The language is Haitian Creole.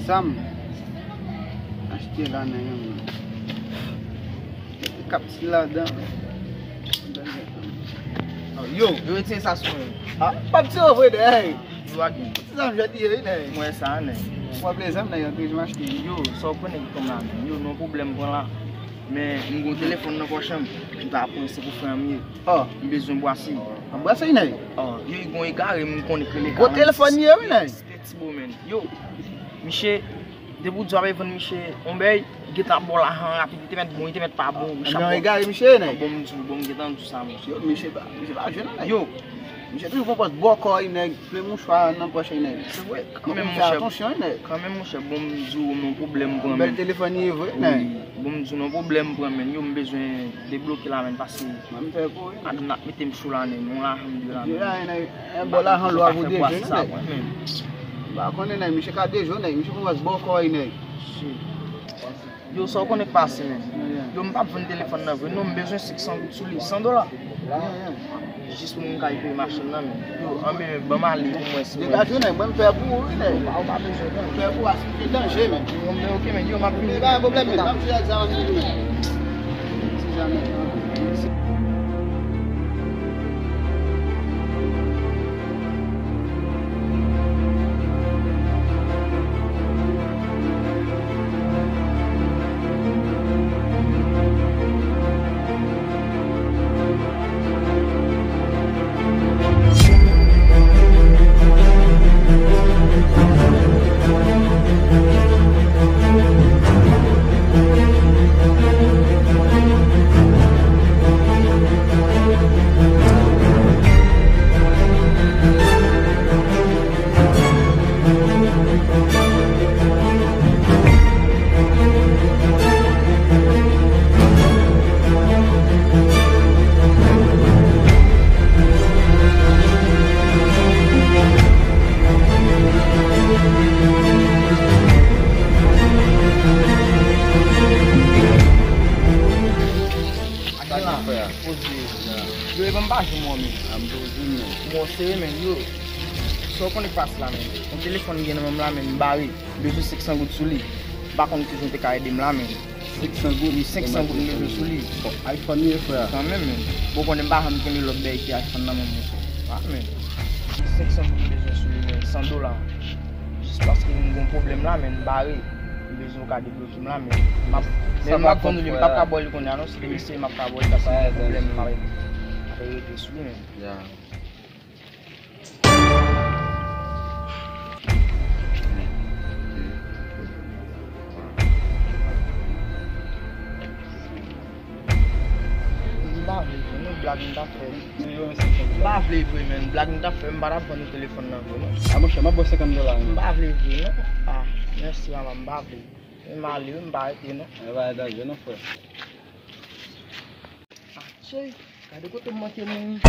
Sam. Acheter là, cap là-dedans. Yo, eu tenho essa sua. Ah, pode ser o de aí. Eu aqui. Sam já tinha aí, né? Não é essa, né? Uma beleza, né? Eu tenho mais que. Yo, só quando ele tomar, eu não problema com lá. Mais mon téléphone dans la chambre, je vais apprendre ce que vous faites. Oh, j'ai besoin de boire. En boire ça, né? Oh, yo, il y a un gars qui me connaît. Au téléphone, né? C'est beau, man. Yo, Michel, debout du avec Michel, on paye, il y a un bon l'argent, rapide, il te met bon, il te met pas bon. Non, regarde, Michel, né? Bon, il y a tout ça. Michel, pas jeune, né? Yo, Michel, tu vas pas boire quoi, né? Plus mon choix, non, pas chez né? C'est vrai, quand même, attention, né? Quand même, mon cher, bon, mon problème pour moi. Le téléphone, il est vrai, né? Bon, mon problème pour moi, j'ai besoin de débloquer la main parce que je fais quoi? Je vais me sous l'année, mon alhamdulillah. Un bon l'argent, l'on va vous dire, bah, quand on est Michel, quand déjà, Michel, on va se boire quoi, né? Yo, ça qu'on est passé, yo, je ne pas vendre téléphone, non, j'ai besoin de 600 sur lui, $100. Juste pour mon cas, il paye machine, yo, on met bon mal, pour moi, c'est bon. Dégage, moi, je fais pour vous, né? On va besoin de faire pour c'est danger, mais. Ok, mais yo, m'a pris. Pas un problème, mais même si j'ai examen, si jamais. Yo, e ban baje mwen men. Mwen seye men, yo. So kon e pas la men. Mon telefon gen mwen la men, bari. Bezo 600 gout sou li. Bakon ki jonte ka edem la men. 600 gout? 500 gout bezo sou li. iPhone ye fwe? Kan men men. Bo kon e bahan kon e lot bey ki iPhone nan men mwen. Kan men. 500 gout bezo sou li men, $100. Jis paske mwen gon problem la men, bari. Bezo ka debloki mwen la men. Men mwen kon nou li mwen pa boli kon anon, se mi se mwen pa boli ka sa problem mwen. Aí eu disse mesmo. Já. Blague não tá feio. Bavle foi mesmo, blague não tá feio, embaraço no telefone não viu, né? Ah, mocha, mas você que me deu lá, né? Bavle foi, né? Ah, nesse lá, bavle. É malio, embate, né? É verdade, não foi. Ah, sei. Cadê que eu tô mantendo?